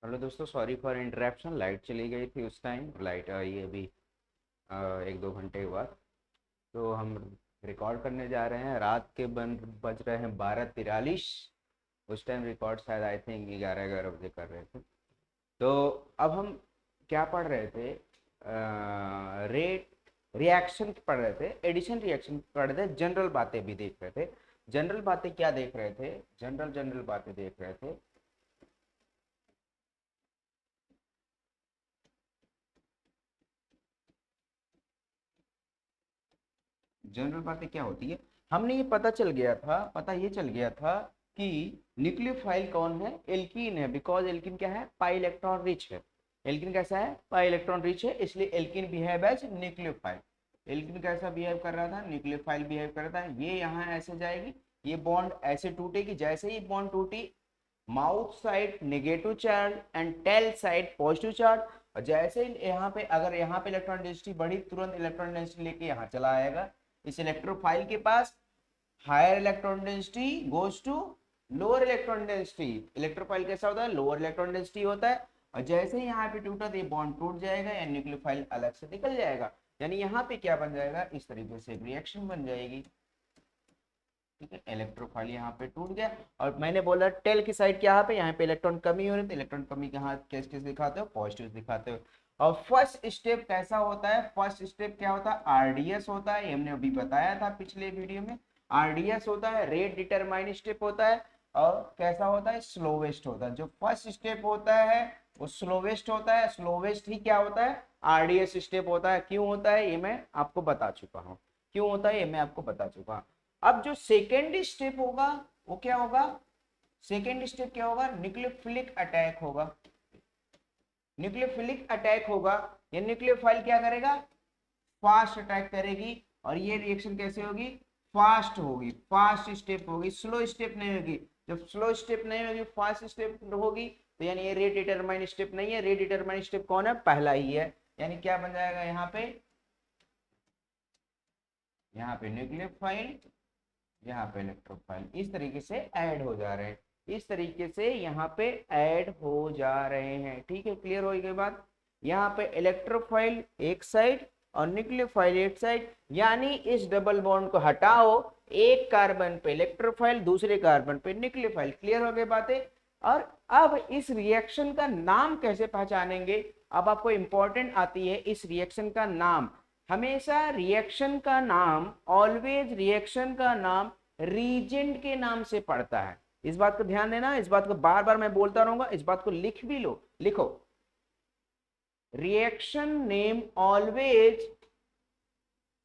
Hello दोस्तों, sorry for interruption. Light चली गई थी उस टाइम। लाइट आई अभी 1-2 घंटे के बाद। तो हम रिकॉर्ड करने जा रहे हैं। रात के बज रहे हैं 12:43। उस टाइम रिकॉर्ड शायद आई थिंक 11-11 बजे कर रहे थे। तो अब हम क्या पढ़ रहे थे? रेट रिएक्शन पढ़ रहे थे, एडिशन रिएक्शन पढ़ रहे थे, जनरल बातें भी देख रहे थे। जनरल बातें क्या देख रहे थे? जनरल जनरल बातें देख रहे थे। जनरल बातें क्या होती है? हमने ये पता ये चल गया था कि न्यूक्लियोफाइल कौन है? एल्कीन है। बिकॉज एल्कीन क्या है? पाई इलेक्ट्रॉन रिच है। एल्कीन कैसा है? पाई इलेक्ट्रॉन रिच है, इसलिए alkene behave as nucleophile. Alkene कैसा बिहेव कर रहा था? न्यूक्लियोफाइल बिहेव कर रहा था। ये यहाँ ऐसे जाएगी, ये बॉन्ड ऐसे टूटेगी। जैसे ही बॉन्ड टूटी, mouth side negative charge and tail side positive charge. और जैसे यहाँ पे अगर यहाँ पे इलेक्ट्रॉन डेंसिटी बढ़ी, तुरंत इलेक्ट्रॉन डेंसिटी लेके यहाँ चला आएगा। इस इलेक्ट्रोफाइल के पास higher electron density goes to lower electron density. Electrophile कैसा होता है? लोअर इलेक्ट्रॉन डेंसिटी होता है। और जैसे ही यहाँ पे टूटा तो ये बॉन्ड टूट जाएगा या न्यूक्लियोफाइल अलग से निकल जाएगा। यानी यहाँ पे क्या बन जाएगा? इस तरीके से रिएक्शन बन जाएगी। ठीक है, इलेक्ट्रोफाइल यहाँ पे टूट गया। और मैंने बोला टेल की साइड क्या पे? यहाँ पे इलेक्ट्रॉन कमी हो रही है, तो इलेक्ट्रॉन कमी कहाँ किस किस दिखाते हो? पॉजिटिव दिखाते हो। और फर्स्ट स्टेप कैसा होता है? फर्स्ट स्टेप क्या होता है? आरडीएस होता है। हमने अभी बताया था पिछले वीडियो में। आरडीएस होता है, रेट डिटरमाइन स्टेप होता है। और कैसा होता है? स्लोवेस्ट होता है। जो फर्स्ट स्टेप होता है वो स्लोवेस्ट होता है। स्लोवेस्ट ही क्या होता है? आरडीएस स्टेप होता है। क्यों होता है ये मैं आपको बता चुका हूँ। क्यों होता है ये मैं आपको बता चुका हूँ। अब जो सेकेंड स्टेप होगा वो क्या होगा? सेकेंड स्टेप क्या होगा? न्यूक्लियोफिलिक अटैक होगा। न्यूक्लियोफिलिक अटैक होगा। ये न्यूक्लियोफाइल क्या करेगा? फास्ट अटैक करेगी। और ये रिएक्शन कैसे होगी? फास्ट होगी, फास्ट स्टेप होगी, स्लो स्टेप नहीं होगी। जब स्लो स्टेप नहीं होगी, फास्ट स्टेप होगी, तो यानी ये रेट डिटरमाइन स्टेप नहीं है। रेट डिटरमाइन स्टेप कौन है? पहला ही है। यानी क्या बन जाएगा यहाँ पे? यहाँ पे न्यूक्लियोफाइल, यहाँ पे इलेक्ट्रोफाइल इस तरीके से ऐड हो जा रहे हैं। इस तरीके से यहाँ पे ऐड हो जा रहे हैं। ठीक है, क्लियर हो गई बात? यहाँ पे इलेक्ट्रोफाइल एक साइड और न्यूक्लियोफाइल एक साइड। यानी इस डबल बॉन्ड को हटाओ, एक कार्बन पे इलेक्ट्रोफाइल, दूसरे कार्बन पे न्यूक्लियोफाइल। क्लियर हो गई बातें? और अब इस रिएक्शन का नाम कैसे पहचानेंगे? अब आपको इंपॉर्टेंट आती है इस रिएक्शन का नाम। हमेशा रिएक्शन का नाम, ऑलवेज रिएक्शन का नाम रीजेंट के नाम से पड़ता है। इस बात को ध्यान देना, इस बात को बार बार मैं बोलता रहूंगा, इस बात को लिख भी लो। लिखो, रिएक्शन नेम ऑलवेज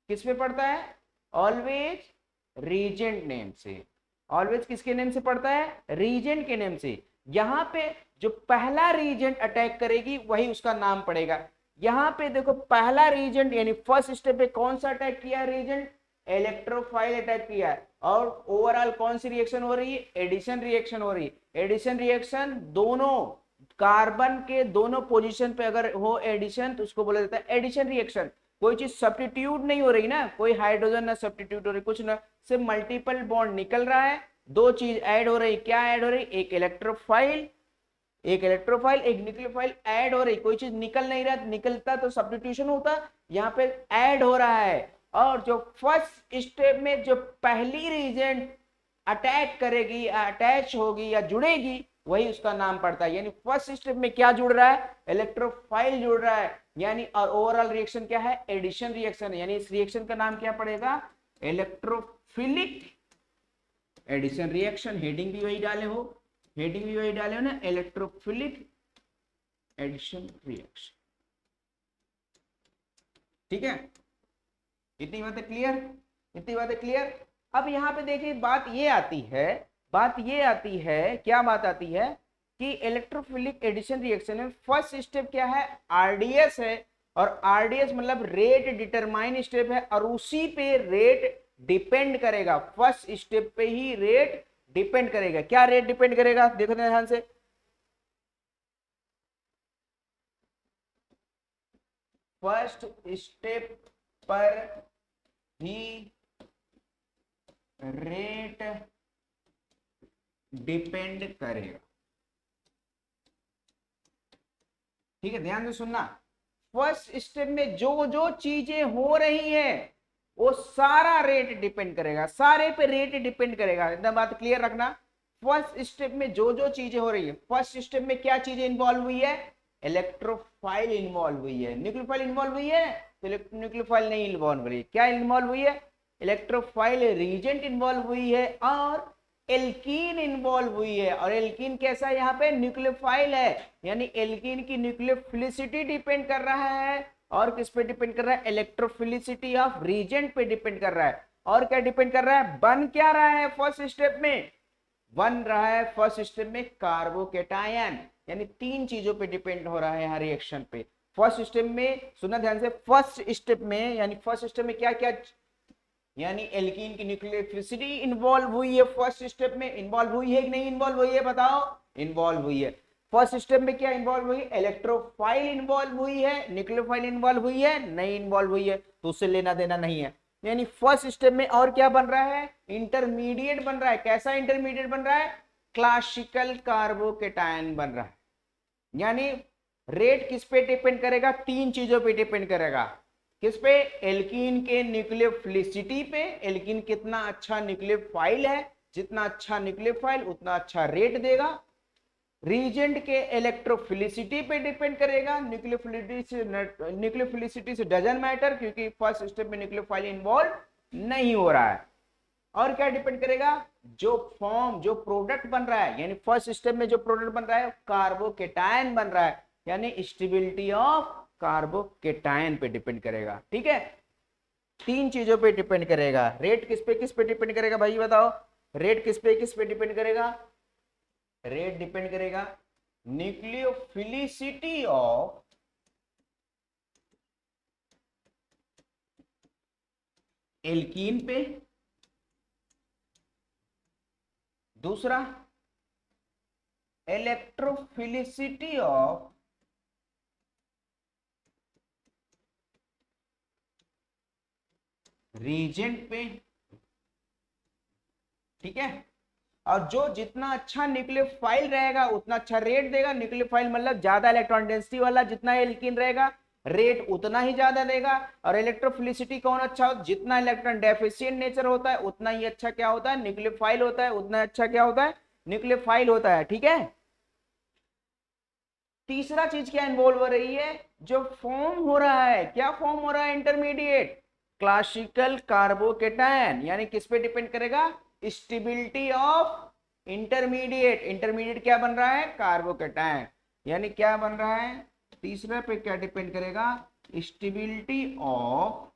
किस पे पड़ता है? ऑलवेज रीजेंट नेम से। ऑलवेज किसके नेम से पड़ता है? रीजेंट के नेम से। यहां पे जो पहला रीजेंट अटैक करेगी वही उसका नाम पड़ेगा। यहां पे देखो, पहला रीजेंट यानी फर्स्ट स्टेप पे कौन सा अटैक किया? रीजेंट इलेक्ट्रोफाइल अटैक किया है। और ओवरऑल कौन सी रिएक्शन हो रही है? एडिशन रिएक्शन हो रही है। एडिशन रिएक्शन दोनों कार्बन के दोनों पोजीशन पे अगर हो एडिशन तो उसको बोला जाता है एडिशन रिएक्शन। कोई चीज सब्स्टिट्यूट नहीं हो रही ना, कोई हाइड्रोजन ना सब्स्टिट्यूट हो रही, कुछ ना, सिर्फ मल्टीपल बॉन्ड निकल रहा है। दो चीज ऐड हो रही। क्या ऐड हो रही? एक इलेक्ट्रोफाइल, एक न्यूक्लियोफाइल ऐड हो रही। कोई चीज निकल नहीं रहा, निकलता तो सब्स्टिट्यूशन होता, यहाँ पे ऐड हो रहा है। और जो फर्स्ट स्टेप में जो पहली रीजेंट अटैक करेगी, अटैच होगी या जुड़ेगी, वही उसका नाम पड़ता है। यानी फर्स्ट स्टेप में क्या जुड़ रहा है? इलेक्ट्रोफाइल जुड़ रहा है। यानी और ओवरऑल रिएक्शन क्या है? Addition reaction. यानी इस रिएक्शन का नाम क्या पड़ेगा? Electrophilic addition reaction. हेडिंग भी वही डाले हो, हेडिंग भी वही डाले हो ना, इलेक्ट्रोफिलिक एडिशन रिएक्शन। ठीक है, इतनी बातें क्लियर? इतनी बातें क्लियर? अब यहाँ पे देखिए बात ये आती है, क्या बात आती है कि इलेक्ट्रोफिलिक एडिशन रिएक्शन में फर्स्ट स्टेप क्या है? आरडीएस है। और आरडीएस मतलब रेट डिटरमाइन स्टेप है, और उसी पे रेट डिपेंड करेगा। फर्स्ट स्टेप पे ही रेट डिपेंड करेगा। क्या रेट डिपेंड करेगा? देखो ध्यान से, फर्स्ट स्टेप पर ही रेट डिपेंड करेगा। ठीक है, ध्यान से सुनना। फर्स्ट स्टेप में जो जो चीजें हो रही है वो सारा रेट डिपेंड करेगा, सारे पे रेट डिपेंड करेगा, एकदम बात क्लियर रखना। फर्स्ट स्टेप में जो जो चीजें हो रही है, फर्स्ट स्टेप में क्या चीजें इन्वॉल्व हुई है, इलेक्ट्रोफाइल इन्वॉल्व हुई है, न्यूक्लियोफाइल इन्वॉल्व हुई है, तो न्यूक्लियोफाइल नहीं इन्वॉल्व हुई है, क्या इन्वॉल्व हुई है, इलेक्ट्रोफाइल रीजेंट इन्वॉल्व हुई है और एल्कीन इन्वॉल्व हुई है। और एल्कीन कैसा है, यहाँ पे न्यूक्लियोफाइल है, यानी एल्कीन की न्यूक्लियोफिलिसिटी डिपेंड कर रहा है और किस पे डिपेंड कर रहा है, इलेक्ट्रोफिलिसिटी ऑफ रीजेंट पे डिपेंड कर रहा है। और क्या डिपेंड कर रहा है, बन क्या रहा है फर्स्ट स्टेप में, बन रहा है फर्स्ट स्टेप में कार्बोकेटायन, यानी तीन चीजों पे डिपेंड हो रहा है यहाँ रिएक्शन पे। फर्स्ट स्टेप में सुनना ध्यान से, फर्स्ट स्टेप में यानी फर्स्ट स्टेप में क्या क्या, यानी एल्कीन की न्यूक्लियोफिलिसिटी इन्वॉल्व हुई है फर्स्ट स्टेप में, इन्वॉल्व हुई है कि नहीं इन्वॉल्व हुई है, बताओ, इन्वॉल्व हुई है। फर्स्ट स्टेप में क्या इन्वॉल्व हुई, इलेक्ट्रोफाइल इन्वॉल्व हुई है, न्यूक्लियोफाइल इन्वॉल्व हुई है, नहीं इन्वॉल्व हुई है, तो उससे लेना देना नहीं है। यानी फर्स्ट स्टेप में और क्या बन रहा है, इंटरमीडिएट बन रहा है। कैसा इंटरमीडिएट बन रहा है, क्लासिकल कार्बोकेटायन बन रहा है। यानी रेट किस पे डिपेंड करेगा, तीन चीजों पे डिपेंड करेगा। किस पे, एल्कीन के न्यूक्लियोफिलिसिटी पे, एल्कीन कितना अच्छा न्यूक्लियोफाइल है, जितना अच्छा न्यूक्लियोफाइल उतना अच्छा रेट देगा। रीजेंट के इलेक्ट्रोफिलिसिटी पे डिपेंड करेगा, न्यूक्लियोफिलिसिटी से डजंट मैटर क्योंकि फर्स्ट स्टेप में न्यूक्लियोफाइल इन्वॉल्व नहीं हो रहा है। और क्या डिपेंड करेगा, जो फॉर्म जो प्रोडक्ट बन रहा है, यानी फर्स्ट स्टेप में जो प्रोडक्ट बन रहा है कार्बोकेटायन बन रहा है, यानी स्टेबिलिटी ऑफ कार्बोकेटायन पे डिपेंड करेगा। ठीक है, तीन चीजों पे डिपेंड करेगा। रेट किस पे डिपेंड करेगा भाई बताओ, रेट किस पे डिपेंड करेगा, रेट डिपेंड करेगा न्यूक्लियोफिलिसिटी ऑफ एल्कीन पे, दूसरा इलेक्ट्रोफिलिसिटी ऑफ रीजेंट पे। ठीक है, और जो जितना अच्छा न्यूक्लियोफाइल रहेगा उतना अच्छा रेट देगा। न्यूक्लियोफाइल मतलब ज्यादा इलेक्ट्रॉन डेंसिटी वाला, जितना एल्कीन रहेगा रेट उतना ही ज्यादा देगा। और इलेक्ट्रोफिलिसिटी कौन अच्छा होता है, जितना इलेक्ट्रॉन डेफिशिएंट नेचर होता है उतना ही अच्छा क्या होता है, न्यूक्लियोफाइल होता है, उतना अच्छा क्या होता है, न्यूक्लियोफाइल होता है। ठीक है, तीसरा चीज क्या इन्वॉल्व हो रही है, जो फॉर्म हो रहा है, क्या फॉर्म हो रहा है, इंटरमीडिएट क्लासिकल कार्बोकेटायन, यानी किस पे डिपेंड करेगा, स्टेबिलिटी ऑफ इंटरमीडिएट। इंटरमीडिएट क्या बन रहा है, कार्बोकेटायन, यानी क्या बन रहा है, तीसरे पे क्या डिपेंड करेगा, स्टेबिलिटी ऑफ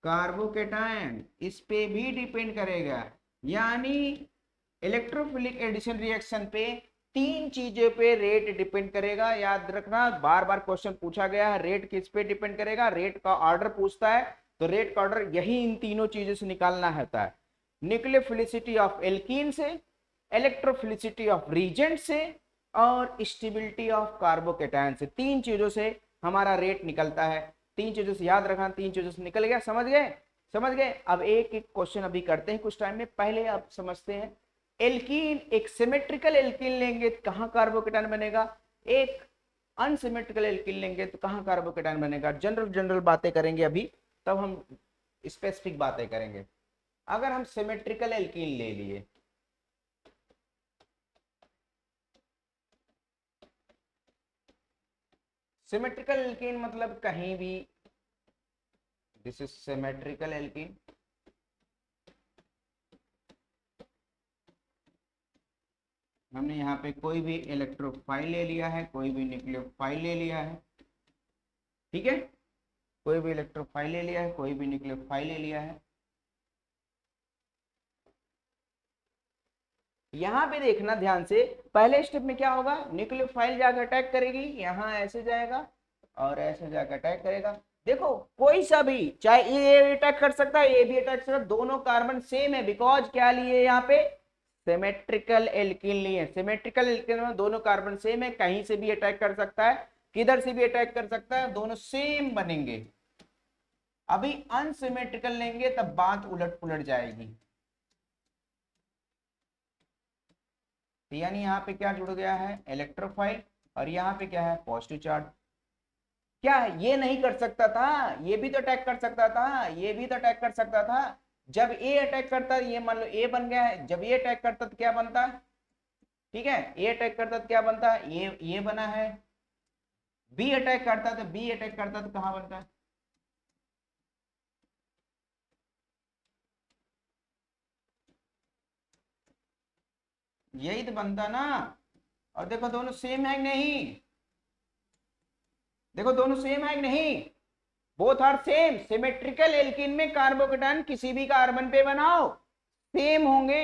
कार्बोकेटायन, इस पे भी डिपेंड करेगा। यानी इलेक्ट्रोफिलिक एडिशन रिएक्शन पे तीन चीजों पे रेट डिपेंड करेगा। याद रखना, बार बार क्वेश्चन पूछा गया है, रेट किस पे डिपेंड करेगा, रेट का ऑर्डर पूछता है, तो रेट का ऑर्डर यही इन तीनों चीजों से निकालना होता है, न्यूक्लियोफिलिसिटी ऑफ एल्कीन से, इलेक्ट्रोफिलिसिटी ऑफ रीजेंट से और स्टेबिलिटी ऑफ कार्बोकेटायन से। तीन चीजों से हमारा रेट निकलता है, तीन चीजों से याद रखना, तीन चीजों से निकल गया, समझ गए, समझ गए। अब एक एक क्वेश्चन अभी करते हैं कुछ टाइम में, पहले आप समझते हैं एल्कीन, एक सिमेट्रिकल एल्कीन लेंगे तो कहां कार्बोकेटायन बनेगा, एक अनसिमेट्रिकल एल्कीन लेंगे तो कहां कार्बोकेटायन बनेगा। जनरल जनरल बातें करेंगे अभी, तब हम स्पेसिफिक बातें करेंगे। अगर हम सिमेट्रिकल एल्कीन ले लिए, सिमेट्रिकल एल्कीन मतलब कहीं भी, दिस इज सिमेट्रिकल एल्कीन, हमने यहाँ पे कोई भी इलेक्ट्रोफाइल ले लिया है, कोई भी न्यूक्लियोफाइल ले लिया है। ठीक है, कोई भी इलेक्ट्रोफाइल ले लिया है, कोई भी न्यूक्लियोफाइल ले लिया है। यहाँ पे देखना ध्यान से, पहले स्टेप में क्या होगा, न्यूक्लियोफाइल जाकर अटैक करेगी, यहाँ ऐसे जाएगा और ऐसे जाकर अटैक करेगा। देखो कोई सा भी, चाहे ये अटैक कर सकता है, ये भी अटैक कर सकता है, दोनों कार्बन सेम है, बिकॉज क्या लिए यहाँ पे, सिमेट्रिकल एल्कीन लिए। सिमेट्रिकल एल्कीन में दोनों कार्बन सेम है, कहीं से भी अटैक कर सकता है, किधर से भी अटैक कर सकता है, दोनों सेम बनेंगे। अभी अनसिमेट्रिकल लेंगे तब बात उलट पुलट जाएगी। यानी यहाँ पे क्या जुड़ गया है, इलेक्ट्रोफाइल, और यहाँ पे क्या है, पॉजिटिव चार्ज। क्या ये नहीं कर सकता था, ये भी तो अटैक कर सकता था, ये भी तो अटैक कर सकता था। जब ए अटैक करता, ये मान लो ए बन गया है, जब ये अटैक करता तो क्या बनता, ठीक है, ए अटैक करता तो क्या बनता, ये बना है। बी अटैक करता तो बी अटैक करता तो कहां बनता, यही तो बनता ना। और देखो दोनों सेम है कि नहीं, देखो दोनों सेम है कि नहीं, both are same. Symmetrical alkene में कार्बोकेटायन किसी भी कार्बन पे बनाओ सेम होंगे,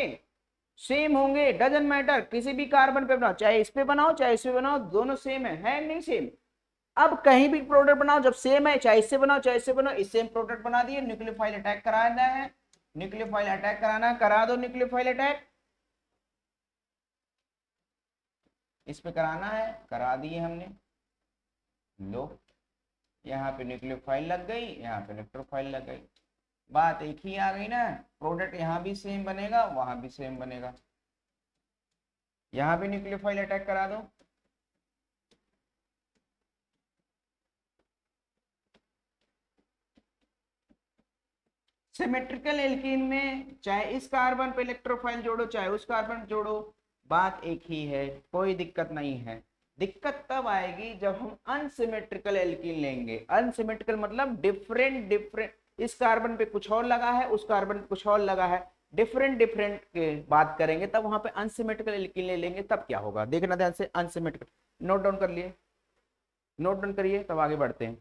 सेम होंगे, डजंट मैटर, किसी भी कार्बन पे बनाओ, चाहे इस पे बनाओ चाहे इस पे बनाओ, दोनों सेम है नहीं सेम। अब कहीं भी प्रोडक्ट बनाओ जब सेम है, चाहे इससे बनाओ चाहे इससे बनाओ, इस सेम प्रोडक्ट बना दिए, न्यूक्लियोफाइल अटैक कराना है, न्यूक्लियोफाइल अटैक कराना, करा दो न्यूक्लियोफाइल अटैक, इस पे कराना है, करा दिए हमने, लो यहाँ पे न्यूक्लियोफाइल लग गई, यहाँ पे इलेक्ट्रोफाइल लग गई, बात एक ही आ गई ना। प्रोडक्ट यहाँ भी सेम बनेगा, वहां भी सेम बनेगा, यहाँ भी न्यूक्लियोफाइल अटैक करा दो, सिमेट्रिकल एल्कीन में चाहे इस कार्बन पे इलेक्ट्रोफाइल जोड़ो चाहे उस कार्बन जोड़ो, बात एक ही है, कोई दिक्कत नहीं है। दिक्कत तब आएगी जब हम अनसिमेट्रिकल एल्कीन लेंगे। अनसिमेट्रिकल मतलब डिफरेंट डिफरेंट, इस कार्बन पे कुछ और लगा है, उस कार्बन पे कुछ और लगा है, डिफरेंट डिफरेंट के बात करेंगे, तब वहां पे अनसिमेट्रिकल एल्कीन ले लेंगे, तब क्या होगा देखना ध्यान से। अनसिमेट्रिकल नोट डाउन कर लिए, नोट डाउन करिए, तब आगे बढ़ते हैं।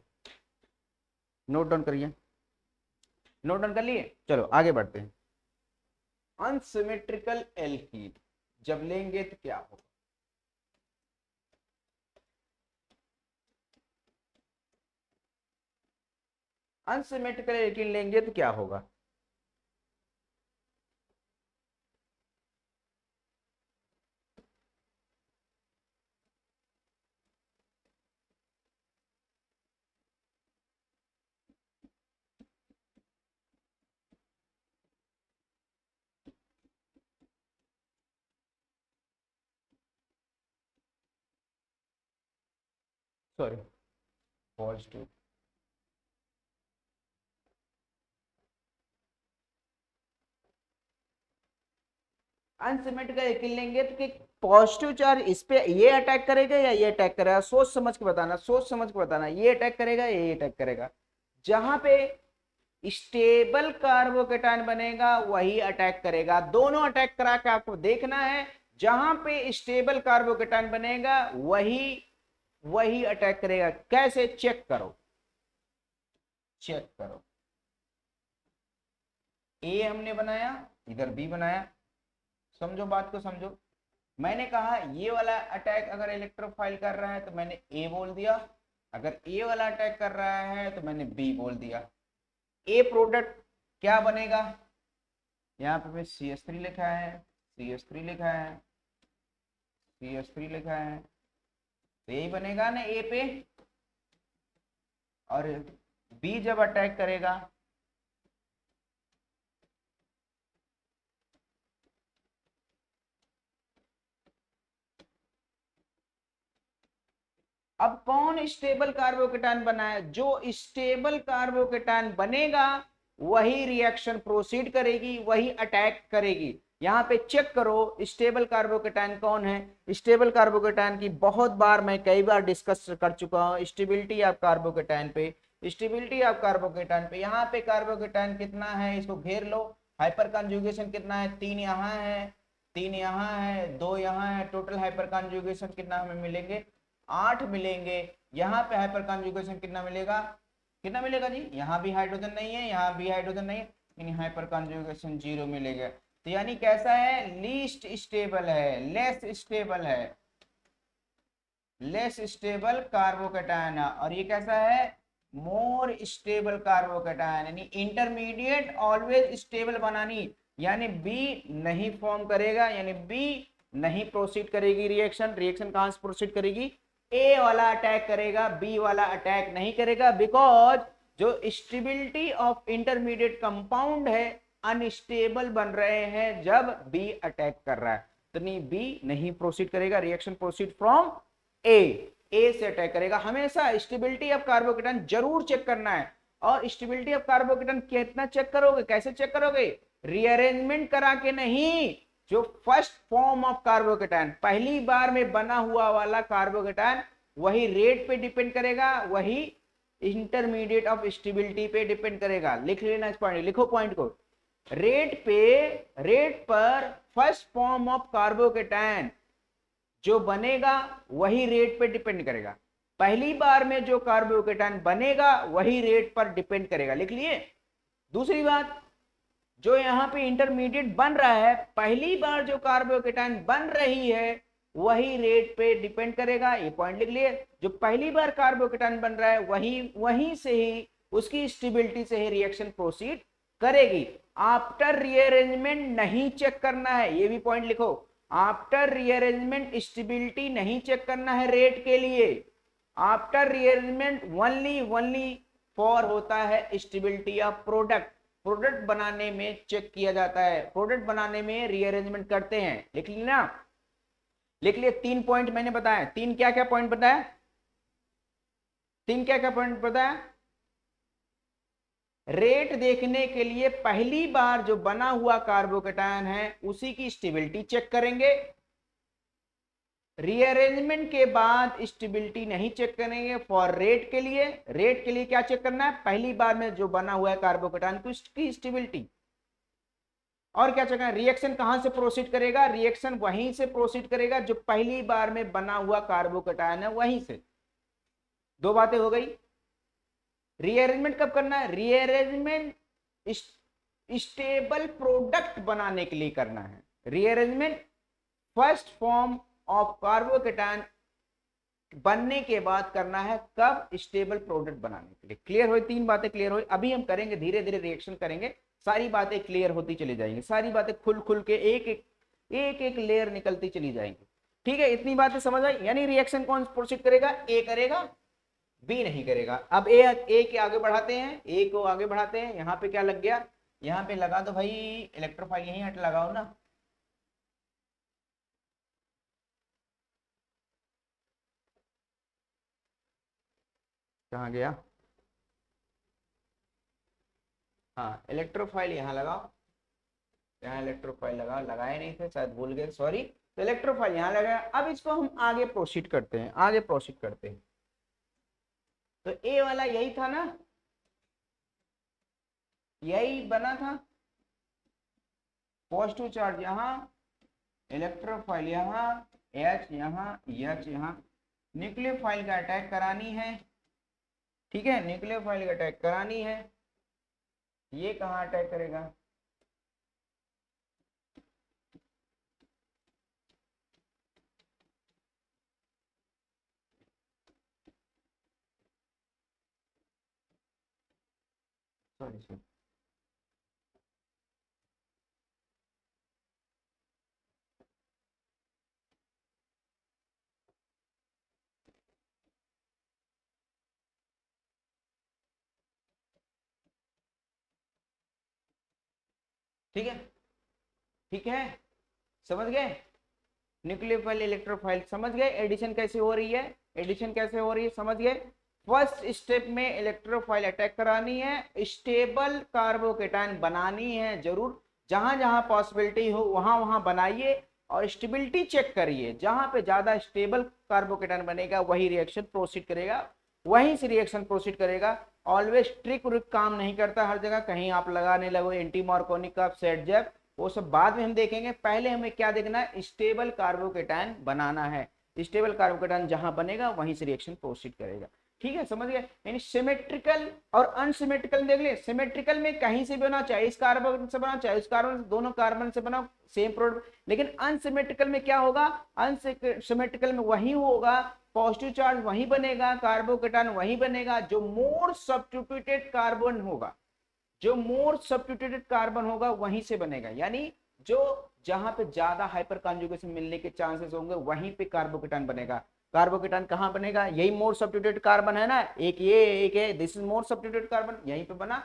नोट डाउन करिए, नोट डाउन कर लिए, चलो आगे बढ़ते हैं। अनसिमेट्रिकल एल्कीन जब लेंगे तो क्या होगा, अनसिमेट्रिकल एल्कीन लेंगे तो क्या होगा, सॉरी पॉजिटिव, अनसिमेट्रिकल एल्कीन लेंगे तो कि पॉजिटिव चार्ज इस पे ये अटैक करेगा या ये अटैक करेगा, सोच समझ के बताना, सोच समझ के बताना, ये अटैक करेगा या ये अटैक करेगा। जहां पे स्टेबल कार्बोकेटायन बनेगा वही अटैक करेगा, दोनों अटैक करा के आपको देखना है, जहां पे स्टेबल कार्बोकेटायन बनेगा वही वही अटैक करेगा। कैसे, चेक करो, चेक करो, ए हमने बनाया, इधर बी बनाया, समझो बात को समझो। मैंने कहा ये वाला अटैक अगर इलेक्ट्रोफाइल कर रहा है तो मैंने ए बोल दिया, अगर ए वाला अटैक कर रहा है तो मैंने बी बोल दिया। ए प्रोडक्ट क्या बनेगा, यहाँ पे CH3 लिखा है, CH3 लिखा है, CH3 लिखा है, तो यही बनेगा ना ए पे। और बी जब अटैक करेगा अब कौन स्टेबल कार्बोकेटायन बना है, जो स्टेबल कार्बोकेटायन बनेगा वही रिएक्शन प्रोसीड करेगी, वही अटैक करेगी। यहाँ पे चेक करो स्टेबल कार्बोकेटायन कौन है। स्टेबल कार्बोकेटायन की बहुत बार मैं कई बार डिस्कस कर चुका हूँ, स्टेबिलिटी ऑफ कार्बोकेटायन पे, स्टेबिलिटी ऑफ कार्बोकेटायन पे। यहाँ पे कार्बोकेटायन कितना है इसको घेर लो, हाइपर कॉन्जुगेशन कितना है, 3 यहाँ है, 3 यहाँ है, 2 यहाँ है, टोटल हाइपर कॉन्जुगेशन कितना हमें मिलेंगे, 8 मिलेंगे। यहाँ पे हाइपर कॉन्जुगेशन कितना मिलेगा, कितना मिलेगा जी, यहाँ भी हाइड्रोजन नहीं है, यहाँ भी हाइड्रोजन नहीं है, यानी हाइपर कॉन्जुगेशन 0 मिलेगा। तो यानी कैसा है, लीस्ट स्टेबल है, लेस स्टेबल है, लेस स्टेबल कार्बोकेटायन है। और ये कैसा है, मोर स्टेबल कार्बोकेटायन, यानी इंटरमीडिएट ऑलवेज स्टेबल बनानी, यानी बी नहीं फॉर्म करेगा, यानी बी नहीं प्रोसीड करेगी रिएक्शन। रिएक्शन कहां से प्रोसीड करेगी, ए वाला अटैक करेगा, बी वाला अटैक नहीं करेगा, बिकॉज जो स्टेबिलिटी ऑफ इंटरमीडिएट कंपाउंड है अनस्टेबल बन रहे हैं जब बी अटैक कर रहा है, तो नहीं बी नहीं प्रोसीड करेगा, रिएक्शन प्रोसीड फ्रॉम ए से अटैक करेगा। हमेशा स्टेबिलिटी ऑफ कार्बोकेटायन जरूर चेक करना है। और स्टेबिलिटी ऑफ कार्बोकेटायन कितना चेक करोगे, कैसे चेक करोगे? रीअरेंजमेंट करा के नहीं, जो फर्स्ट फॉर्म ऑफ कार्बोकेटायन, पहली बार में बना हुआ वाला कार्बोकेटायन, वही रेट पे डिपेंड करेगा, वही इंटरमीडिएट ऑफ स्टेबिलिटी पे डिपेंड करेगा। लिख लेना इस पॉइंट, लिखो पॉइंट को। रेट पर फर्स्ट फॉर्म ऑफ कार्बोकेटायन जो बनेगा वही रेट पे डिपेंड करेगा। पहली बार में जो कार्बोकेटायन बनेगा वही रेट पर डिपेंड करेगा। लिख लिए। दूसरी बात, जो यहाँ पे इंटरमीडिएट बन रहा है, पहली बार जो कार्बोकेटायन बन रही है वही रेट पे डिपेंड करेगा। ये पॉइंट लिख लिए। जो पहली बार कार्बोकेटायन बन रहा है वहीं से ही उसकी स्टेबिलिटी से ही रिएक्शन प्रोसीड करेगी। आफ्टर रीअरेंजमेंट नहीं चेक करना है, ये भी पॉइंट लिखो। आफ्टर रीअरेंजमेंट स्टेबिलिटी नहीं चेक करना है रेट के लिए। आफ्टर रीअरेंजमेंट ओनली फॉर होता है स्टेबिलिटी ऑफ प्रोडक्ट। प्रोडक्ट बनाने में चेक किया जाता है, प्रोडक्ट बनाने में रीअरेंजमेंट करते हैं। लिख लिया, लिख लिए। 3 पॉइंट मैंने बताया। 3 क्या क्या पॉइंट बताया? 3 क्या क्या पॉइंट बताया? रेट देखने के लिए पहली बार जो बना हुआ कार्बोकेटायन है उसी की स्टेबिलिटी चेक करेंगे। रीअरेंजमेंट के बाद स्टेबिलिटी नहीं चेक करेंगे। फॉर रेट के लिए क्या चेक करना है? पहली बार में जो बना हुआ है कार्बोकेटायन की स्टेबिलिटी। और क्या चेक करना है? रिएक्शन कहां से प्रोसीड करेगा? रिएक्शन वहीं से प्रोसीड करेगा जो पहली बार में बना हुआ कार्बोकेटायन है, वहीं से। 2 बातें हो गई। रीअरेंजमेंट कब करना है? रीअरेंजमेंट स्टेबल प्रोडक्ट बनाने के लिए करना है। Rearrangement first form of carbocation बनने के बाद करना है। कब? स्टेबल प्रोडक्ट बनाने के लिए। क्लियर हुई? 3 बातें क्लियर हुई। अभी हम करेंगे, धीरे धीरे रिएक्शन करेंगे, सारी बातें क्लियर होती चली जाएंगी। सारी बातें खुल के एक लेयर निकलती चली जाएंगी। ठीक है, इतनी बातें समझ आई। यानी रिएक्शन कौन प्रोसीड करेगा? ए करेगा, बी नहीं करेगा। अब ए के आगे बढ़ाते हैं, ए को आगे बढ़ाते हैं। यहाँ पे क्या लग गया? यहाँ पे लगा दो भाई इलेक्ट्रोफाइल, यहीं हट लगाओ ना। कहाँ गया? हाँ, इलेक्ट्रोफाइल यहाँ लगाओ। यहाँ इलेक्ट्रोफाइल लगाए नहीं थे शायद, भूल गए, सॉरी। तो इलेक्ट्रोफाइल यहाँ लगाया। अब इसको हम आगे प्रोसीड करते हैं, तो ए वाला यही था ना, यही बना था। पॉजिटिव चार्ज यहाँ, इलेक्ट्रोफाइल यहाँ, H यहाँ, H यहाँ। न्यूक्लियोफाइल का अटैक करानी है। ठीक है, न्यूक्लियोफाइल का अटैक करानी है। ये कहाँ अटैक करेगा? सॉरी, ठीक है, ठीक है, समझ गए? न्यूक्लियोफाइल इलेक्ट्रोफाइल समझ गए? एडिशन कैसे हो रही है? एडिशन कैसे हो रही है, समझ गए? फर्स्ट स्टेप में इलेक्ट्रोफाइल अटैक करानी है, स्टेबल कार्बोकेटायन बनानी है जरूर। जहां जहां पॉसिबिलिटी हो वहां वहां बनाइए और स्टेबिलिटी चेक करिए। जहां पे ज्यादा स्टेबल कार्बोकेटायन बनेगा वही रिएक्शन प्रोसीड करेगा, वहीं से रिएक्शन प्रोसीड करेगा। ऑलवेज ट्रिक काम नहीं करता हर जगह। कहीं आप लगाने लगो एंटी मार्कोनिक का सेट जैप, वो सब बाद में हम देखेंगे। पहले हमें क्या देखना है? स्टेबल कार्बोकेटायन बनाना है। स्टेबल कार्बोकेटायन जहां बनेगा वहीं से रिएक्शन प्रोसीड करेगा। ठीक है, समझ गए? यानी सिमेट्रिकल और अनसिमेट्रिकल देख ले। सिमेट्रिकल में कहीं से भी बना, चाहे इस कार्बन से बना चाहे उस कार्बन से, दोनों कार्बन से बना, सेम प्रोडक्ट। लेकिन अनसिमेट्रिकल में क्या होगा? अनसिमेट्रिकल में वही होगा, पॉजिटिव चार्ज वही बनेगा, कार्बोकेटायन वही बनेगा, जो मोर सब्स्टिट्यूटेड कार्बन होगा, जो मोर सब्स्टिट्यूटेड कार्बन होगा वहीं से बनेगा। यानी जो जहां पे ज्यादा हाइपर कॉन्जुगेशन मिलने के चांसेस होंगे वहीं पे कार्बोकेटायन बनेगा। कार्बोकेटायन कहां बनेगा? यही मोर सब्स्टिट्यूटेड कार्बन है ना, एक ये एक है, this is more substituted carbon, यहीं पे बना।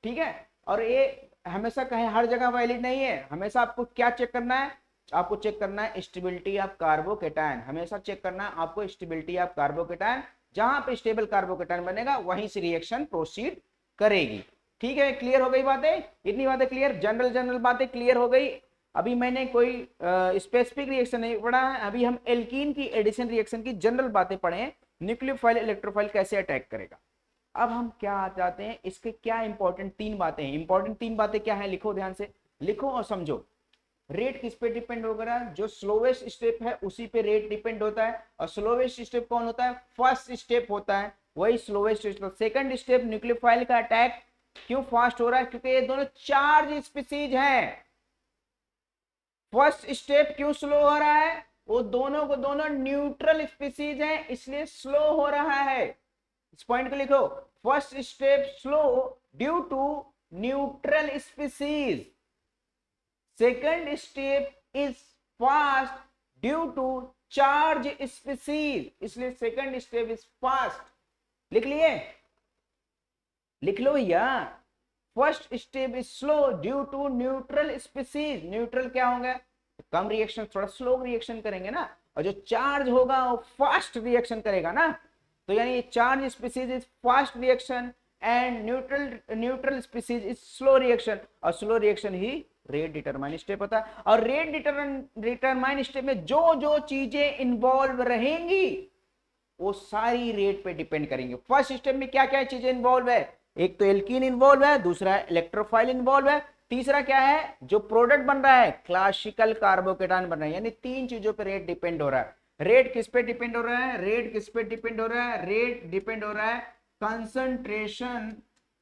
ठीक है, और ये हमेशा कहीं हर जगह वैलिड नहीं है। हमेशा आपको क्या चेक करना है? आपको चेक करना है स्टेबिलिटी ऑफ कार्बोकेटायन, हमेशा चेक करना है आपको स्टेबिलिटी ऑफ कार्बोकेटायन। जहां पे स्टेबल कार्बोकेटायन बनेगा वहीं से रिएक्शन प्रोसीड करेगी। ठीक है, क्लियर हो गई बातें, इतनी बातें क्लियर, जनरल बातें क्लियर हो गई। अभी मैंने कोई स्पेसिफिक रिएक्शन नहीं पढ़ा है, अभी हम एल्कीन की एडिशन रिएक्शन की जनरल बातें पढ़े, न्यूक्लियोफाइल इलेक्ट्रोफाइल कैसे अटैक करेगा। अब हम क्या आ जाते हैं, इसके क्या इंपॉर्टेंट 3 बातें हैं। इंपॉर्टेंट 3 बातें क्या है, लिखो ध्यान से, लिखो और समझो। रेट किस पे डिपेंड होगा, जो स्लोवेस्ट स्टेप है उसी पे रेट डिपेंड होता है, और स्लोवेस्ट स्टेप कौन होता है, फर्स्ट स्टेप होता है, वही slowest step. Second step nucleophile का अटैक क्यों फास्ट हो रहा है, क्योंकि ये दोनों चार्ज स्पीसीज हैं। फर्स्ट स्टेप क्यों स्लो हो रहा है, वो दोनों को दोनों न्यूट्रल स्पीसीज हैं इसलिए स्लो हो रहा है। इस पॉइंट को लिखो, first step slow due to neutral species, second step is fast due to charge species, इसलिए सेकंड स्टेप इज फास्ट। लिख लिए, लिख लो भैया। First step is slow due to neutral species, neutral क्या होंगे, कम रिएक्शन, थोड़ा स्लो रिएक्शन करेंगे ना, और जो चार्ज होगा वो फास्ट रिएक्शन करेगा ना, तो यानी charge species is fast reaction and neutral species is slow reaction, और स्लो रिएक्शन ही रेट डिटरमाइन स्टेप होता है। और रेट डिटरमाइन स्टेप में जो जो चीजें इन्वॉल्व रहेंगी वो सारी रेट पे डिपेंड करेंगे। फर्स्ट स्टेप में क्या क्या चीजें इन्वॉल्व है, एक तो एल्कीन इन्वॉल्व है, दूसरा इलेक्ट्रोफाइल इन्वॉल्व है, तीसरा क्या है, जो प्रोडक्ट बन रहा है क्लासिकल कार्बोकेटायन बन रहा है, यानी 3 चीजों पे रेट डिपेंड हो रहा है। रेट किस पे डिपेंड हो रहा है, रेट किस पे डिपेंड हो रहा है, रेट डिपेंड हो रहा है कंसंट्रेशन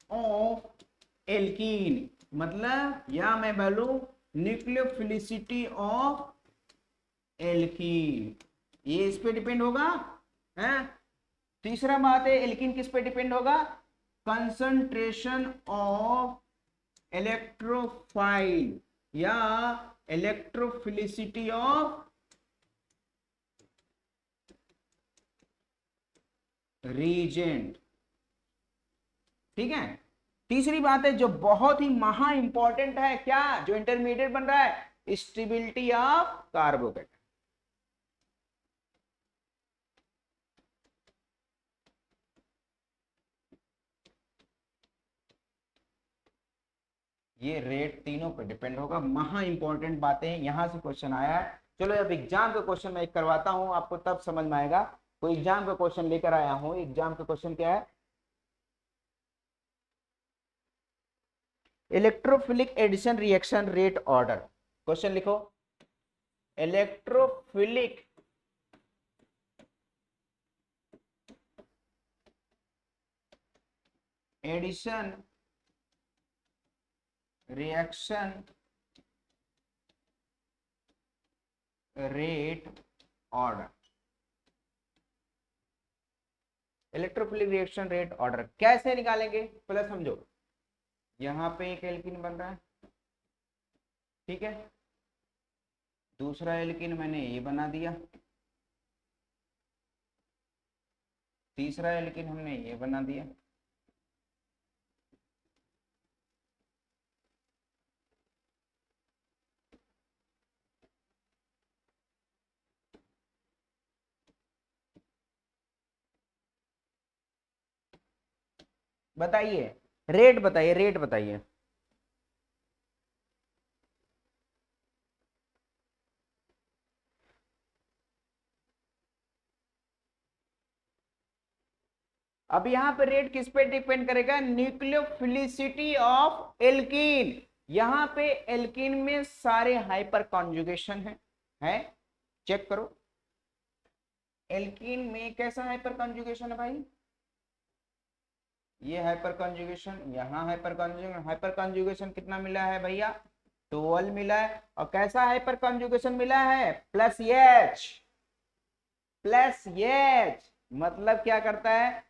ऑफ एल्कीन, मतलब या मैं बोलूं न्यूक्लियोफिलिसिटी ऑफ एल्कीन, ये इस पे डिपेंड होगा है। तीसरा बात है एल्कीन किस पे डिपेंड होगा, कंसंट्रेशन ऑफ इलेक्ट्रोफाइल या इलेक्ट्रोफिलिसिटी ऑफ रीजेंट। ठीक है, तीसरी बात है जो बहुत ही महा इंपॉर्टेंट है, क्या, जो इंटरमीडिएट बन रहा है, स्टेबिलिटी ऑफ कार्बोकेटायन। ये रेट तीनों पे डिपेंड होगा, महा इंपॉर्टेंट बातें यहां से क्वेश्चन आया है। चलो अब एग्जाम का क्वेश्चन मैं एक करवाता हूं, आपको तब समझ में आएगा। कोई एग्जाम का क्वेश्चन लेकर आया हूं, एग्जाम का क्वेश्चन क्या है, electrophilic addition reaction rate order. Question लिखो, electrophilic addition reaction rate order. Electrophilic reaction rate order कैसे निकालेंगे, पहले समझो। यहां पे एक एल्कीन बन रहा है, ठीक है, दूसरा एल्कीन मैंने ये बना दिया, तीसरा एल्कीन हमने ये बना दिया, बताइए रेट, बताइए रेट बताइए। अब यहां पे रेट किस पे डिपेंड करेगा, न्यूक्लियोफिलिसिटी ऑफ एल्कीन। यहां पे एल्कीन में सारे हाइपर कॉन्जुगेशन है, चेक करो एल्कीन में कैसा हाइपर कॉन्जुगेशन है भाई, ये हाइपर कॉन्जुगेशन, यहाँ हाइपर कॉन्जुगेशन कितना मिला है भैया, 12 मिला है। और कैसा हाइपर कॉन्जुगेशन मिला है, +H, मतलब क्या करता है,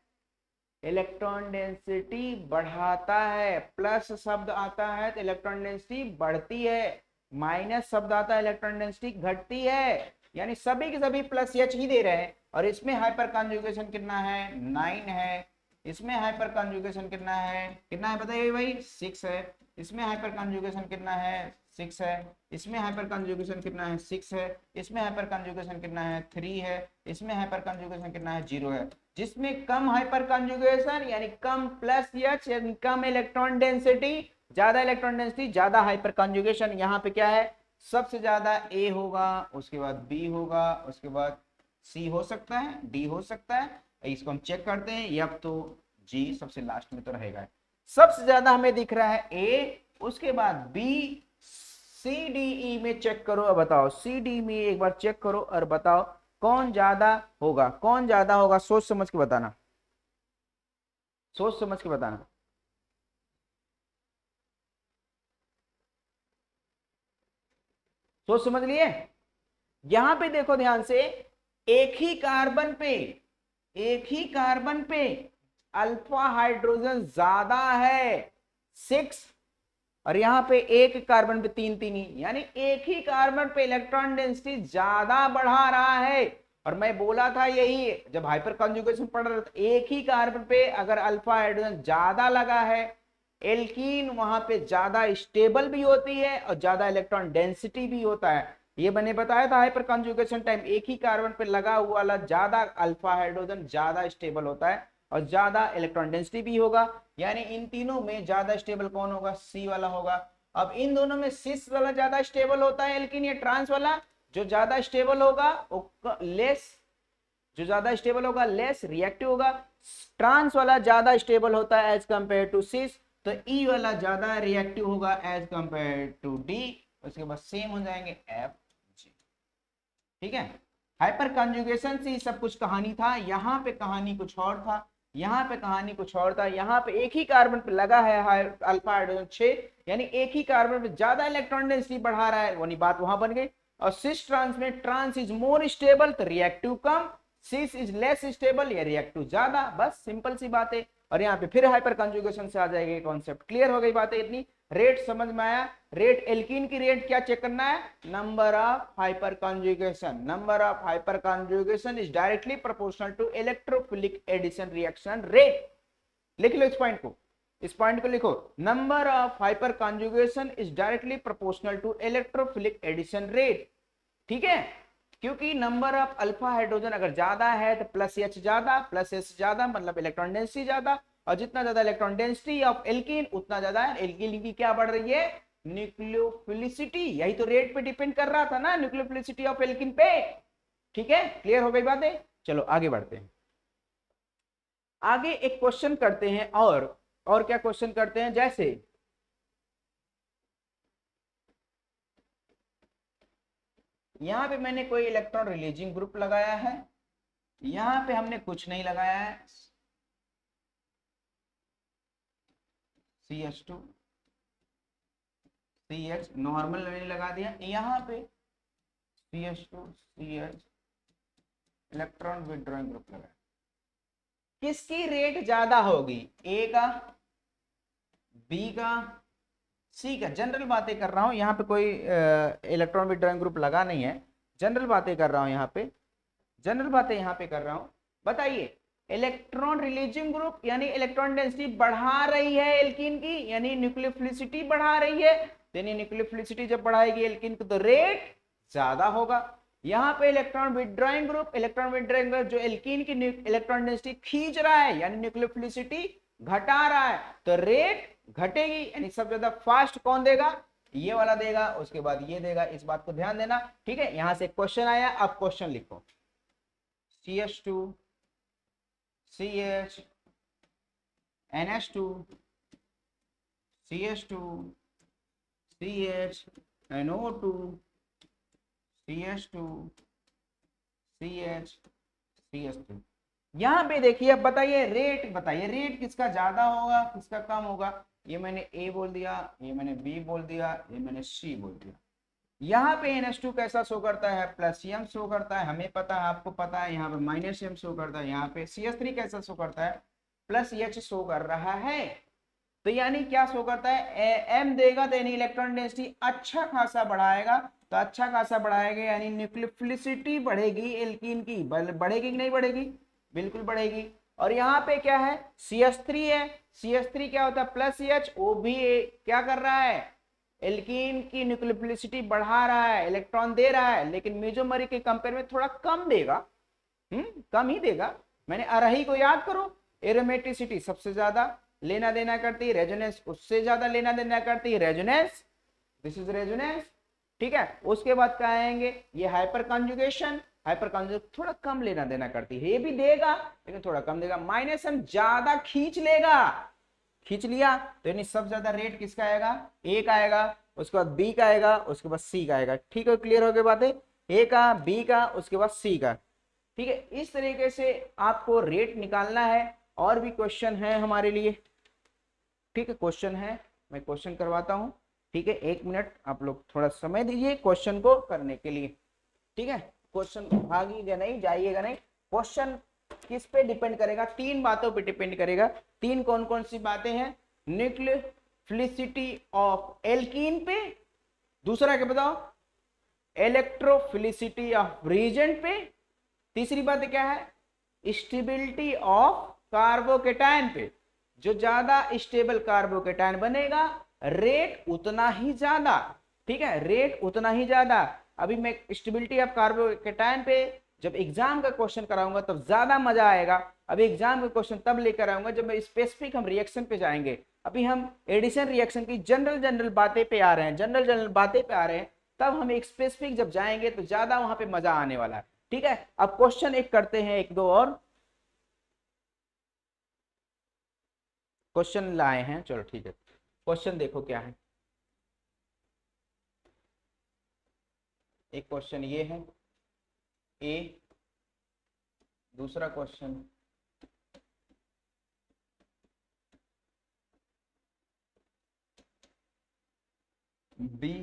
इलेक्ट्रॉन डेंसिटी बढ़ाता है। प्लस शब्द आता है तो इलेक्ट्रॉन डेंसिटी बढ़ती है, माइनस शब्द आता है इलेक्ट्रॉन डेंसिटी घटती है, यानी सभी के सभी +H ही दे रहे हैं। और इसमें हाइपर कॉन्जुगेशन कितना है, 9 है। इसमें हाइपर कॉन्जुगेशन कितना है बताइए भाई, 6 है। इसमें हाइपर कॉन्जुगेशन कितना है, 6 है, इसमें हाइपर कंजुगेशन कितना है 6 है, इसमें हाइपर कंजुगेशन कितना है 3 है, इसमें हाइपर कंजुगेशन कितना है 0 है। जिसमें कम हाइपर कंजुगेशन यानी कम प्लस एच यानी कम इलेक्ट्रॉन डेंसिटी, ज्यादा इलेक्ट्रॉन डेंसिटी ज्यादा हाइपर कंजुगेशन, यहाँ पे क्या है सबसे ज्यादा ए होगा, उसके बाद बी होगा, उसके बाद सी हो सकता है, डी हो सकता है। इसको हम चेक करते हैं, या तो जी सबसे लास्ट में तो रहेगा। सबसे ज्यादा हमें दिख रहा है ए, उसके बाद बी, सी डी ई में चेक करो और बताओ, सी डी में एक बार चेक करो और बताओ कौन ज्यादा होगा, कौन ज्यादा होगा, सोच समझ के बताना, सोच समझ के बताना। सोच समझ लिए? यहां पे देखो ध्यान से, एक ही कार्बन पे, एक ही कार्बन पे अल्फा हाइड्रोजन ज्यादा है 6, और यहां पे एक कार्बन पे 3 3 ही, यानी एक ही कार्बन पे इलेक्ट्रॉन डेंसिटी ज्यादा बढ़ा रहा है। और मैं बोला था यही जब हाइपर कंजुगेशन पढ़ रहा था, एक ही कार्बन पे अगर अल्फा हाइड्रोजन ज्यादा लगा है, एल्कीन वहां पे ज्यादा स्टेबल भी होती है और ज्यादा इलेक्ट्रॉन डेंसिटी भी होता है। ये मैंने बताया था हाइपर कंजुगेशन टाइम एक ही कार्बन पे लगा हुआ वाला ज्यादा अल्फा हाइड्रोजन ज्यादा स्टेबल होता है और ज्यादा इलेक्ट्रॉन डेंसिटी भी होगा, यानी इन तीनों में ज्यादा स्टेबल कौन होगा, सी वाला होगा। अब इन दोनों में सिस वाला ज्यादा स्टेबल होता है एल्कीन या ट्रांस वाला, जो ज्यादा स्टेबल होगा वो लेस, जो ज्यादा स्टेबल होगा लेस रिएक्टिव होगा, ट्रांस वाला ज्यादा स्टेबल होता है एज कंपेयर टू सिस, तो ई वाला ज्यादा रिएक्टिव होगा एज कंपेयर टू डी, उसके बाद सेम हो जाएंगे एफ जी। ठीक है, हाइपर कंजुगेशन से सब कुछ कहानी था, यहाँ पे कहानी कुछ और था, यहाँ पे कहानी कुछ और था। यहाँ पे एक ही कार्बन पे लगा है अल्फा हाइड्रोजन 6, यानी एक ही कार्बन पे ज्यादा इलेक्ट्रॉन डेंसिटी बढ़ा रहा है, वही बात वहां बन गई। और सिस ट्रांस में ट्रांस इज मोर स्टेबल तो रिएक्टिव कम, सिस इज लेस स्टेबल या रिएक्टिव ज्यादा, बस सिंपल सी बात है। और यहाँ पे फिर हाइपर कंजुगेशन से आ जाएगा कॉन्सेप्ट। क्लियर हो गई बातें इतनी? रेट समझ में आया? रेट एल्कीन की रेट क्या चेक करना है, number of hyperconjugation. Number of hyperconjugation is directly proportional to electrophilic addition reaction rate. लिख लो इस पॉइंट को, इस पॉइंट को लिखो, number of hyperconjugation is directly proportional to electrophilic addition rate. ठीक है, क्योंकि नंबर ऑफ अल्फा हाइड्रोजन अगर ज्यादा है तो प्लस एच ज्यादा, प्लस एच ज्यादा मतलब इलेक्ट्रॉन डेंसिटी ज्यादा, और जितना ज्यादा इलेक्ट्रॉन डेंसिटी ऑफ एल्कीन उतना ज्यादा एल्कीन की क्या बढ़ रही है, न्यूक्लियोफिलिसिटी। यही तो रेट पे डिपेंड कर रहा था ना, न्यूक्लियोफिलिसिटी ऑफ एल्कीन पे। ठीक है, क्लियर हो गई बातें? चलो आगे बढ़ते हैं, आगे एक क्वेश्चन करते हैं। और क्या क्वेश्चन करते हैं, जैसे यहां पे मैंने कोई इलेक्ट्रॉन रिलीजिंग ग्रुप लगाया है, यहां पे हमने कुछ नहीं लगाया है, CH2 CH नॉर्मल मैंने लगा दिया, यहाँ पे CH2 CH electron withdrawing group लगाया। किसकी रेट ज्यादा होगी, ए का, बी का, सी का? जनरल बातें कर रहा हूं, यहाँ पे कोई इलेक्ट्रॉन विथड्रॉइंग ग्रुप लगा नहीं है, जनरल बातें कर रहा हूं यहाँ पे, जनरल बातें यहाँ पे कर रहा हूं। बताइए, इलेक्ट्रॉन रिलीजिंग ग्रुप यानी इलेक्ट्रॉन डेंसिटी बढ़ा रही है एल्कीन की, यानी न्यूक्लियोफिलिसिटी बढ़ा रही है, यानी न्यूक्लियोफिलिसिटी जब बढ़ाएगी एल्कीन की तो रेट ज्यादा होगा। यहाँ पे electron withdrawing group, electron withdrawing group जो एल्कीन की इलेक्ट्रॉन डेंसिटी खींच रहा है यानी न्यूक्लियोफिलिसिटी घटा रहा है, तो रेट घटेगी, यानी सबसे ज्यादा फास्ट कौन देगा, ये वाला देगा, उसके बाद ये देगा, इस बात को ध्यान देना। ठीक है, यहां से क्वेश्चन आया, अब क्वेश्चन लिखो, CH2 CH NH2 CH2 CH NO2 CH2 CH CH3। यहां पे देखिए, अब बताइए रेट, बताइए रेट किसका ज्यादा होगा किसका कम होगा। ये मैंने ए बोल दिया, ये मैंने बी बोल दिया, ये मैंने सी बोल दिया। यहाँ पे NH2 कैसा शो करता है, प्लस M शो करता है, हमें पता है, आपको पता है, यहाँ पे माइनस M शो करता है। यहाँ पे CH3 कैसा शो करता है, प्लस H शो कर रहा है, तो यानी क्या शो करता है, M देगा तो यानी इलेक्ट्रॉन डेंसिटी अच्छा खासा बढ़ाएगा, तो अच्छा खासा बढ़ाएगा यानी न्यूक्लियोफिलिसिटी बढ़ेगी एल्कीन की, बढ़ेगी कि नहीं बढ़ेगी, बिल्कुल बढ़ेगी। और यहाँ पे क्या है, CH3 है, CH3 क्या होता है, प्लस H, वो भी क्या कर रहा है, एल्कीन की न्यूक्लियोफिलिसिटी बढ़ा रहा है, इलेक्ट्रॉन दे रहा है, लेकिन मेसोमरी के कंपेयर में थोड़ा कम देगा, कम ही देगा। मैंने अरही को याद करो, एरोमेटिसिटी सबसे ज्यादा लेना देना करती है, रेजोनेंस उससे ज्यादा लेना देना करती है, रेजोनेंस, दिस इज रेजोनेंस, ठीक है। उसके बाद क्या आएंगे, ये हाइपर कंजुगेशन, हाइपर कंजुगेशन थोड़ा कम लेना देना करती है, ये भी देगा लेकिन थोड़ा कम देगा। माइनस एम ज्यादा खींच लेगा, खींच लिया तो यानी सबसे ज्यादा रेट किसका आएगा, ए का आएगा, उसके बाद बी का आएगा, उसके बाद सी का आएगा। ठीक है, क्लियर हो गई बातें, ए का, बी का, उसके बाद सी का। ठीक है, इस तरीके से आपको रेट निकालना है। और भी क्वेश्चन है हमारे लिए, ठीक है, क्वेश्चन है, मैं क्वेश्चन करवाता हूं। ठीक है, 1 मिनट आप लोग थोड़ा समय दीजिए क्वेश्चन को करने के लिए। ठीक है, क्वेश्चन भागिएगा नहीं, जाइएगा नहीं। क्वेश्चन किस पे डिपेंड करेगा, 3 बातों पे डिपेंड करेगा। 3 कौन कौन सी बातें हैं, न्यूक्लियोफिलिसिटी ऑफ एल्कीन पे, दूसरा क्या बताओ, इलेक्ट्रोफिलिसिटी ऑफ रिएजेंट पे, तीसरी बात क्या है, स्टेबिलिटी ऑफ कार्बोकेटायन पे। जो ज्यादा स्टेबल कार्बोकेटायन बनेगा रेट उतना ही ज्यादा, ठीक है, रेट उतना ही ज्यादा। अभी मैं स्टेबिलिटी ऑफ कार्बोकेटायन पे जब एग्जाम का क्वेश्चन कराऊंगा तब ज्यादा मजा आएगा। अभी एग्जाम का क्वेश्चन तब लेकर आऊंगा जब मैं स्पेसिफिक हम रिएक्शन पे जाएंगे। अभी हम एडिशन रिएक्शन की जनरल बातें पे आ रहे हैं, जनरल बातें पे आ रहे हैं, तब हम एक स्पेसिफिक जब जाएंगे तो ज्यादा वहां पे मजा आने वाला है। ठीक है, अब क्वेश्चन एक करते हैं, 1-2 और क्वेश्चन लाए हैं। चलो ठीक है, क्वेश्चन देखो क्या है। एक क्वेश्चन ये है ए, दूसरा क्वेश्चन बी,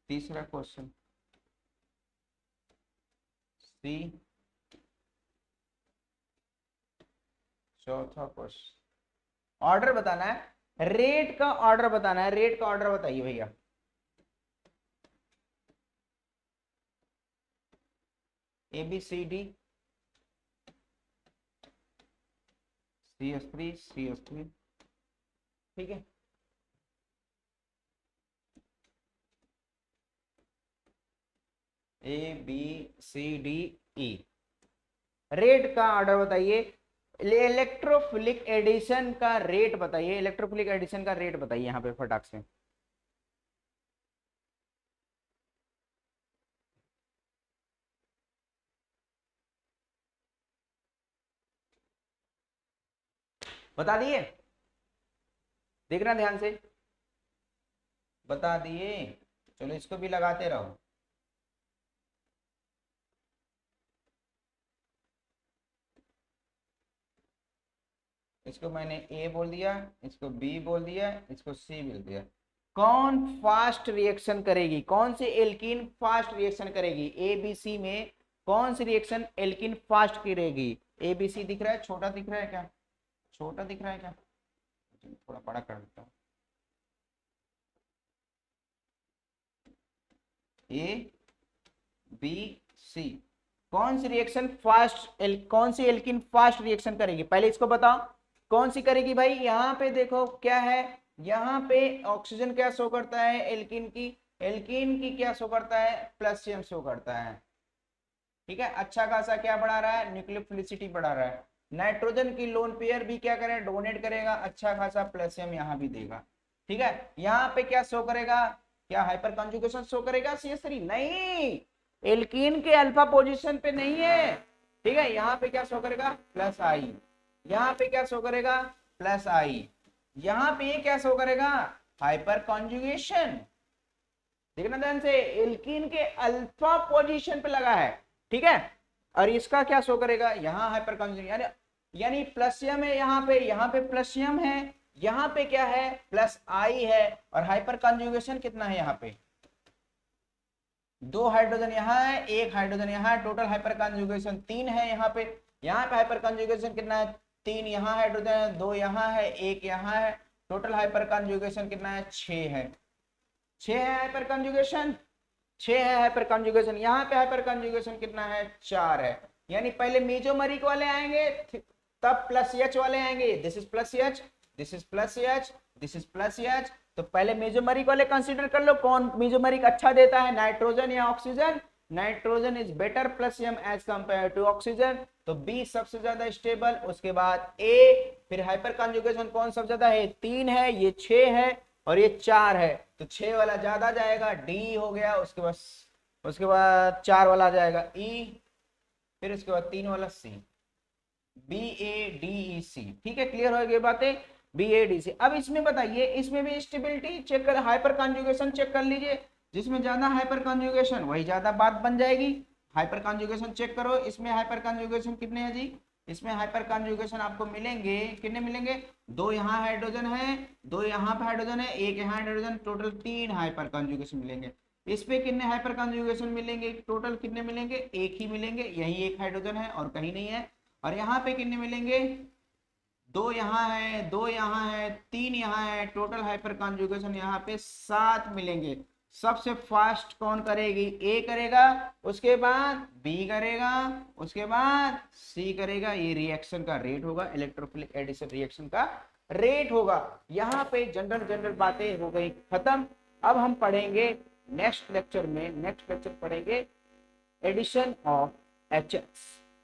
तीसरा क्वेश्चन सी, चौथा क्वेश्चन। ऑर्डर बताना है, रेट का ऑर्डर बताना है, रेट का ऑर्डर बताइए भैया। ABCD, CS3, CS3, ठीक है। ABCDE, रेट का ऑर्डर बताइए। इलेक्ट्रोफिलिक एडिशन का रेट बताइए, इलेक्ट्रोफिलिक एडिशन का रेट बताइए यहाँ पे फटाक से। बता दिए, देखना ध्यान से, बता दिए। चलो इसको भी लगाते रहो। इसको मैंने ए बोल दिया, इसको बी बोल दिया, इसको सी बोल दिया। कौन फास्ट रिएक्शन करेगी, कौन सी एल्कीन फास्ट रिएक्शन करेगी, ए बी सी में कौन सी रिएक्शन एल्कीन फास्ट करेगी। ए बी सी दिख रहा है, छोटा दिख रहा है क्या, छोटा दिख रहा है क्या, थोड़ा बड़ा कर देता हूँ। ए बी सी, कौन सी रिएक्शन फास्ट, कौन सी एल्कीन फास्ट रिएक्शन करेगी, पहले इसको बताओ कौन सी करेगी भाई। यहाँ पे देखो क्या है, यहाँ पे ऑक्सीजन क्या शो करता है, एल्कीन की क्या शो करता है, प्लस शो करता है। ठीक है, अच्छा खासा क्या बढ़ा रहा है, न्यूक्लियोफिलिसिटी बढ़ा रहा है। नाइट्रोजन की लोन पेयर भी क्या करे, डोनेट करेगा, अच्छा खासा प्लस यहाँ भी देगा। ठीक है, यहाँ पे क्या शो करेगा, क्या हाइपर कंजुगेशन शो करेगा CS3, नहीं, एल्कीन के अल्फा पोजीशन पे नहीं है। ठीक है, यहाँ पे क्या शो करेगा, प्लस आई, यहाँ पे क्या शो करेगा, प्लस आई, यहाँ पे ये क्या शो करेगा, हाइपर कंजुगेशन। देखना ध्यान से, एल्कीन के अल्फा पोजीशन पे लगा है, ठीक है, और इसका क्या शो करेगा, यहाँ हाइपर कंजुगेशन, यानी प्लसियम है, यहाँ पे प्लसियम है, यहाँ पे क्या है, प्लस आई है, और हाइपर कंजुगेशन कितना है, यहाँ पे 2 हाइड्रोजन यहाँ है, 1 हाइड्रोजन यहाँ है, टोटल हाइपर कंजुगेशन 3 है यहाँ पे हाइपर कंजुगेशन कितना है, 3 यहाँ हाइड्रोजन है, 2 यहाँ है, 1 यहाँ है, टोटल हाइपर कंजुगेशन कितना है, 6 है, 6 है हाइपर कंजुगेशन, 6 है हाइपर कंजुगेशन। यहाँ पे हाइपर कंजुगेशन कितना है, 4 है। यानी पहले मेसोमेरिक वाले आएंगे तब प्लस H वाले आएंगे, this is plus H, this is plus H, this is plus H, तो पहले मेसोमेरिक वाले कंसीडर कर लो, कौन मेसोमेरिक अच्छा देता है, नाइट्रोजन या oxygen? Nitrogen is better plus M as compare to oxygen, तो बी सबसे ज्यादा स्टेबल। उसके बाद ए, फिर हाइपर कॉन्जुगेशन कौन सबसे ज्यादा है? 3 है, ये 6 है और ये 4 है, तो 6 वाला ज्यादा जाएगा, डी हो गया। उसके बाद 4 वाला जाएगा ई, फिर उसके बाद 3 वाला सी, बी ए डी ई सी। ठीक है, क्लियर हो गई बातें? B A D C. अब इसमें बताइए, इसमें भी स्टेबिलिटी चेक कर, हाइपर कॉन्जुगेशन चेक कर लीजिए, जिसमें ज्यादा हाइपर कॉन्जुगेशन वही ज्यादा बात बन जाएगी। हाइपर कॉन्जुगेशन चेक करो, इसमें हाइपर कॉन्जुगेशन कितने हैं जी? इसमें हाइपर कॉन्जुगेशन आपको मिलेंगे, कितने मिलेंगे? 2 यहाँ हाइड्रोजन है, 2 यहाँ पे हाइड्रोजन है, 1 यहाँ हाइड्रोजन, टोटल 3 हाइपर कॉन्जुगेशन मिलेंगे। इस पे कितने हाइपर कॉन्जुगेशन मिलेंगे? टोटल कितने मिलेंगे? 1 ही मिलेंगे, यही 1 हाइड्रोजन है और कहीं नहीं है। और यहाँ पे कितने मिलेंगे? 2 यहाँ है, 2 यहाँ है, 3 यहाँ है, टोटल हाइपर कॉन्जुगेशन यहाँ पे 7 मिलेंगे। सबसे फास्ट कौन करेगी? ए करेगा, उसके बाद बी करेगा, उसके बाद सी करेगा। ये रिएक्शन का रेट होगा, इलेक्ट्रोफिलिक एडिशन रिएक्शन का रेट होगा। यहाँ पे जनरल बातें हो गई खत्म। अब हम पढ़ेंगे नेक्स्ट लेक्चर पढ़ेंगे addition of HX,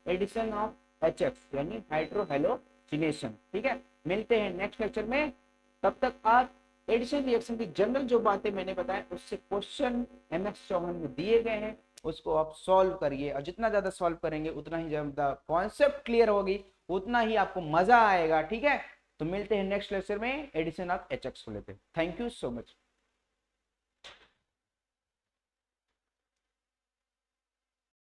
addition of HX यानी हाइड्रो हैलोजिनेशन। ठीक है, मिलते हैं नेक्स्ट लेक्चर में। तब तक आप एडिशन रिएक्शन की जनरल जो बातें मैंने बताया उससे क्वेश्चन MS चौहान में दिए गए हैं, उसको आप सॉल्व करिए, और जितना ज्यादा सॉल्व करेंगे उतना ही ज्यादा कॉन्सेप्ट क्लियर होगी, उतना ही आपको मजा आएगा। ठीक है, तो मिलते हैं नेक्स्ट लेक्चर में एडिशन ऑफ HX को लेकर। Thank you so much.